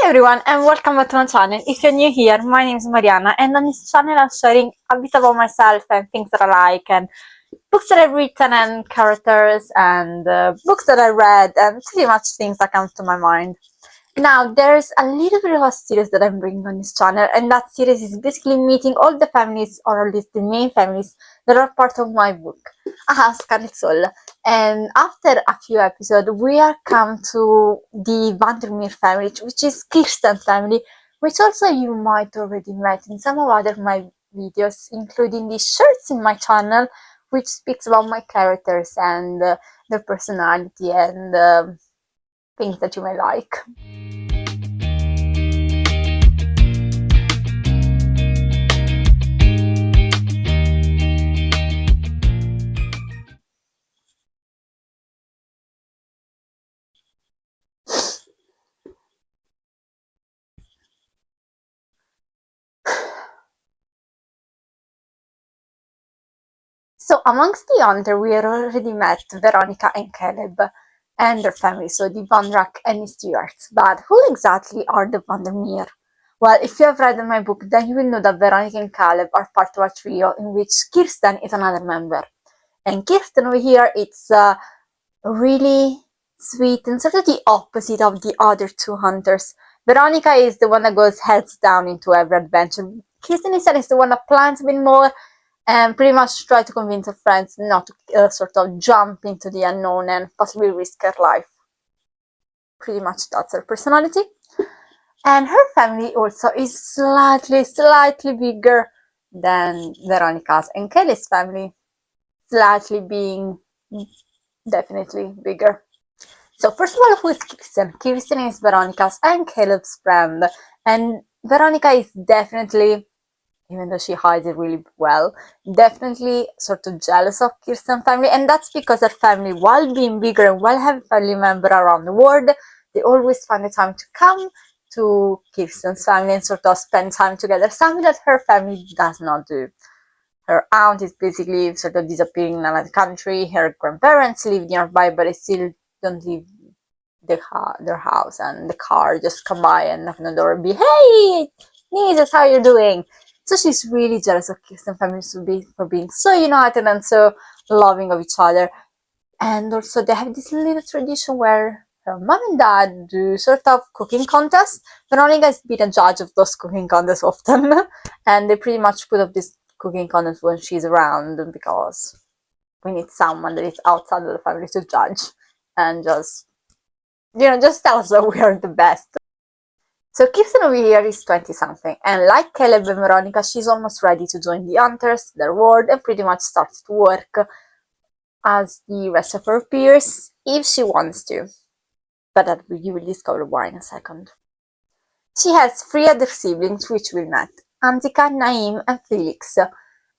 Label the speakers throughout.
Speaker 1: Everyone, and welcome back to my channel. If you're new here, my name is Mariana, and on this channel I'm sharing a bit about myself and things that I like and books that I've written and characters and books that I read and pretty much things that come to my mind. Now, there's a little bit of a series that I'm bringing on this channel, and that series is basically meeting all the families, or at least the main families, that are part of my book, Scarlet. And after a few episodes, we are come to the Meer family, which is Kirsten's family, which also you might already met in some of other my videos, including the shirts in my channel, which speaks about my characters and their personality and things that you may like. So amongst the under, we already met Veronica and Caleb and their family, so the Van Rack and the Stewarts. But who exactly are the Van der Meer? Well, if you have read my book, then you will know that Veronica and Caleb are part of a trio in which Kirsten is another member. And Kirsten over here, it's really sweet and sort of the opposite of the other two hunters. Veronica is the one that goes heads down into every adventure. Kirsten instead is the one that plans a bit more and pretty much try to convince her friends not to sort of jump into the unknown and possibly risk her life. Pretty much that's her personality. And her family also is slightly bigger than Veronica's, and Kelly's family slightly being definitely bigger. So first of all, who is Kirsten? Kirsten is Veronica's and Caleb's friend, and Veronica is definitely, even though she hides it really well, definitely sort of jealous of Kirsten's family, and that's because her family, while being bigger and while having family members around the world, they always find the time to come to Kirsten's family and sort of spend time together, something that her family does not do. Her aunt is basically sort of disappearing in another country, her grandparents live nearby, but they still don't leave their house, and the car just come by and knock on the door and be, "Hey, nieces, how you doing?" So she's really jealous of Kirsten's family for being so united and so loving of each other. And also they have this little tradition where her mom and dad do sort of cooking contests. Veronica has been a judge of those cooking contests often, and they pretty much put up this cooking contest when she's around because we need someone that is outside of the family to judge and just tell us that we are the best. So Kirsten over here is 20-something, and like Caleb and Veronica, she's almost ready to join the Hunters, their ward, and pretty much starts to work as the rest of her peers, if she wants to. But that you will discover why in a second. She has 3 other siblings, which we met: Antika, Naim, and Felix.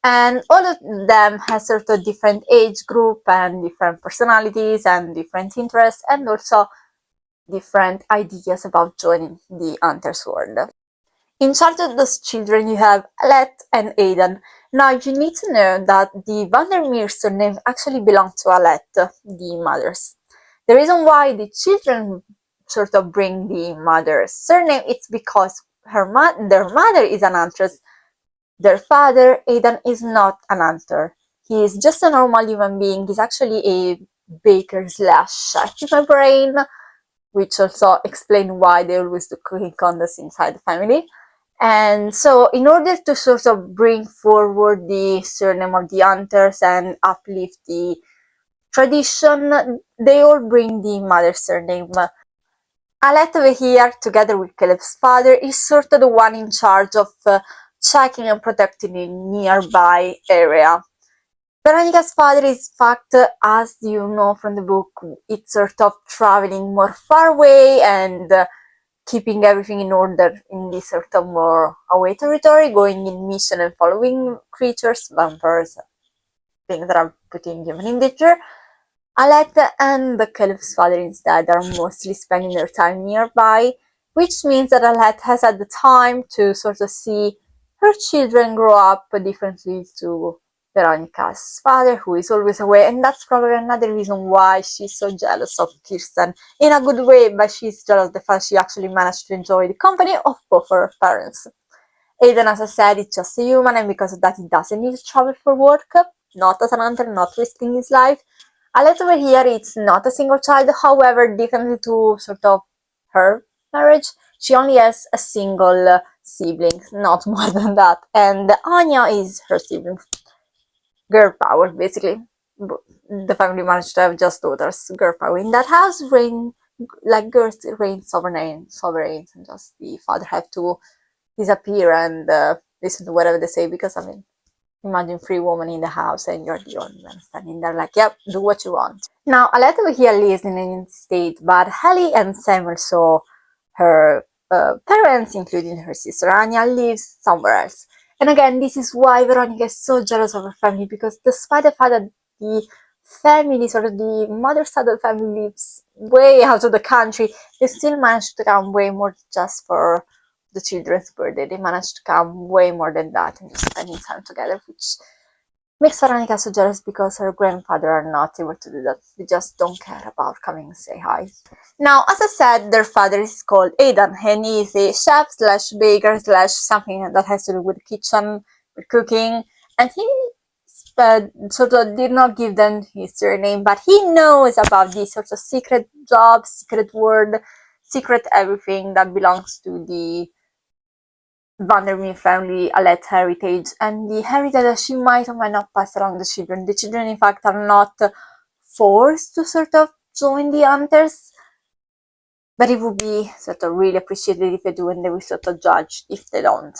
Speaker 1: And all of them have sort of different age group and different personalities and different interests, and also different ideas about joining the Hunters world. In charge of those children, you have Alette and Aidan. Now, you need to know that the Vandermeer surname actually belongs to Alette, the mothers. The reason why the children sort of bring the mother's surname is because their mother is an huntress. Their father, Aidan, is not an hunter. He is just a normal human being. He's actually a baker slash chef in my brain, which also explains why they always do cooking contests inside the family. And so in order to sort of bring forward the surname of the hunters and uplift the tradition, they all bring the mother's surname. Alette over here, together with Caleb's father, is sort of the one in charge of checking and protecting the nearby area. Veronica's father is, in fact, as you know from the book, it's sort of traveling more far away and keeping everything in order in this sort of more away territory, going in mission and following creatures, vampires, things that are putting human in danger. Alette and Caleb's father instead are mostly spending their time nearby, which means that Alette has had the time to sort of see her children grow up differently to Veronica's father, who is always away, and that's probably another reason why she's so jealous of Kirsten. In a good way, but she's jealous of the fact she actually managed to enjoy the company of both her parents. Aiden, as I said, is just a human, and because of that, he doesn't need to travel for work, not as an hunter, not risking his life. Alex over here, it's not a single child, however, differently to sort of her marriage, she only has a single sibling, not more than that, and Anya is her sibling. Girl power, basically. The family managed to have just daughters. Girl power. In that house, girls reign sovereign, and just the father have to disappear and listen to whatever they say, because I mean, imagine 3 women in the house and you're the only one standing there like, yep, do what you want. Now, Aletta over here lives in an state, but Hallie and Samuel saw her parents, including her sister Anya, lives somewhere else. And again, this is why Veronica is so jealous of her family, because despite the fact that the family, sort of the mother's side of the family, lives way out of the country, they still managed to come way more just for the children's birthday. They managed to come way more than that and just spending time together, which makes Veronica so jealous because her grandfather are not able to do that. They just don't care about coming and say hi. Now, as I said, their father is called Aidan, and he is a chef slash baker slash something that has to do with the kitchen, with cooking, and he sort of did not give them his surname, but he knows about these sorts of secret jobs, secret word, secret everything that belongs to the Vandermeer family, Alette heritage, and the heritage that she might or might not pass along the children. The children, in fact, are not forced to sort of join the hunters, but it would be sort of really appreciated if they do, and they will sort of judge if they don't.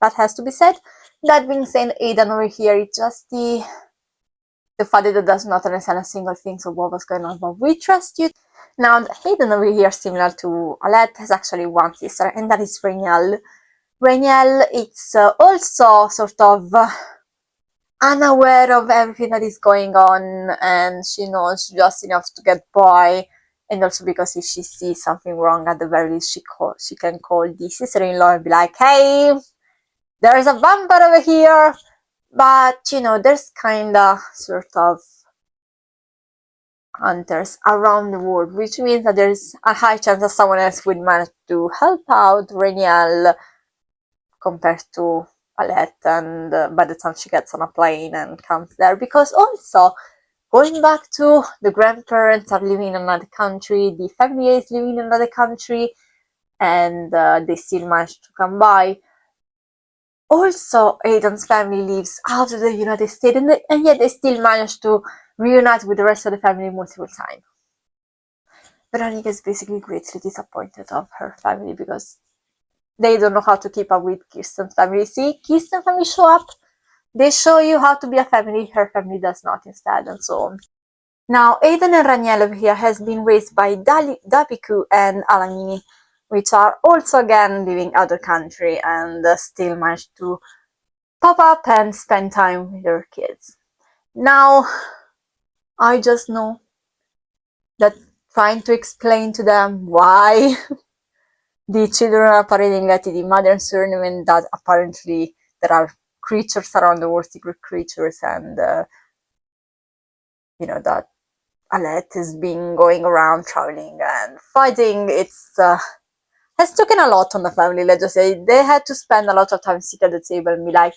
Speaker 1: That has to be said. That being said, Aidan over here is just the father that does not understand a single thing, so what was going on, but we trust you. Now, Aidan over here, similar to Alette, has actually one sister, and that is Rainiel. Rainiel is also sort of unaware of everything that is going on, and she knows just enough to get by, and also because if she sees something wrong, at the very least she can call the sister-in-law and be like, hey, there's a vampire over here. But you know, there's kinda sort of hunters around the world, which means that there's a high chance that someone else would manage to help out Rainiel compared to Alette, and by the time she gets on a plane and comes there, because also going back to the grandparents are living in another country, the family is living in another country, and they still manage to come by. Also, Aidan's family lives out of the United States, and yet they still manage to reunite with the rest of the family multiple times. Veronica is basically greatly disappointed of her family because they don't know how to keep up with Kirsten's family. See, Kirsten's family show up, they show you how to be a family, her family does not instead, and so on. Now, Aidan and Raniel over here has been raised by Dabiku and Alanini, which are also again living out of the country and still manage to pop up and spend time with their kids. Now, I just know that trying to explain to them why the children are parading at the mother's surname, and that apparently there are creatures around the world, secret creatures, and you know that Alette has been going around traveling and fighting. It's has taken a lot on the family. Let's just say they had to spend a lot of time sitting at the table and be like,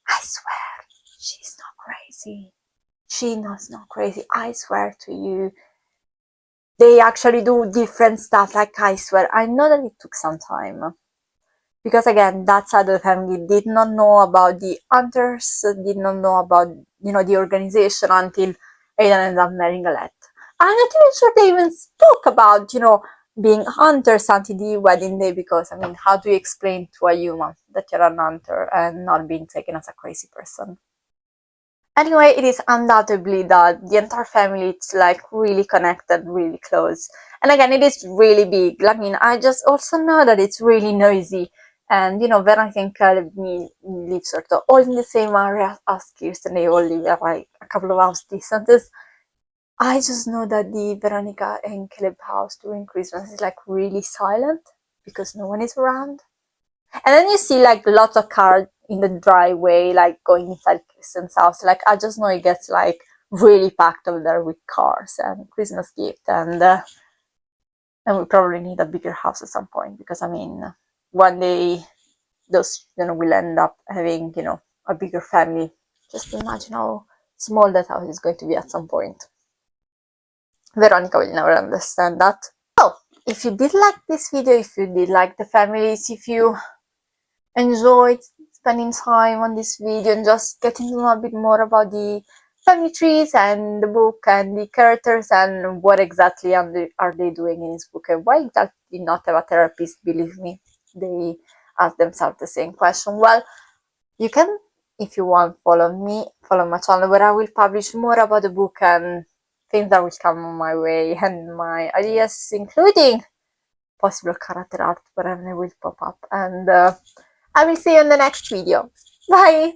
Speaker 1: I swear, she's not crazy. She's not crazy. I swear to you. They actually do different stuff. Like, I swear, I know that it took some time. Because again, that side of the family did not know about the hunters, did not know about, you know, the organization until Aidan ended up marrying Alette. I'm not even sure they even spoke about, you know, being hunters until the wedding day, because, I mean, how do you explain to a human that you're an hunter and not being taken as a crazy person? Anyway, it is undoubtedly that the entire family is like really connected, really close. And again, it is really big. I mean, I just also know that it's really noisy. And, you know, Veronica and Caleb live sort of all in the same area as Kirsten. They all live at like a couple of house distances. I just know that the Veronica and Caleb house during Christmas is like really silent because no one is around. And then you see like lots of cars in the driveway, like going inside Kristen's house. Like, I just know it gets like really packed over there with cars and Christmas gift, and we probably need a bigger house at some point, because I mean, one day those children will end up having, a bigger family. Just imagine how small that house is going to be at some point. Veronica will never understand that. So, if you did like this video, if you did like the families, if you enjoyed spending time on this video and just getting to know a bit more about the family trees and the book and the characters and what exactly are they doing in this book and why exactly did not have a therapist, believe me, they ask themselves the same question. Well, you can, if you want, follow my channel, where I will publish more about the book and things that will come my way and my ideas, including possible character art, wherever will pop up. And I will see you in the next video. Bye!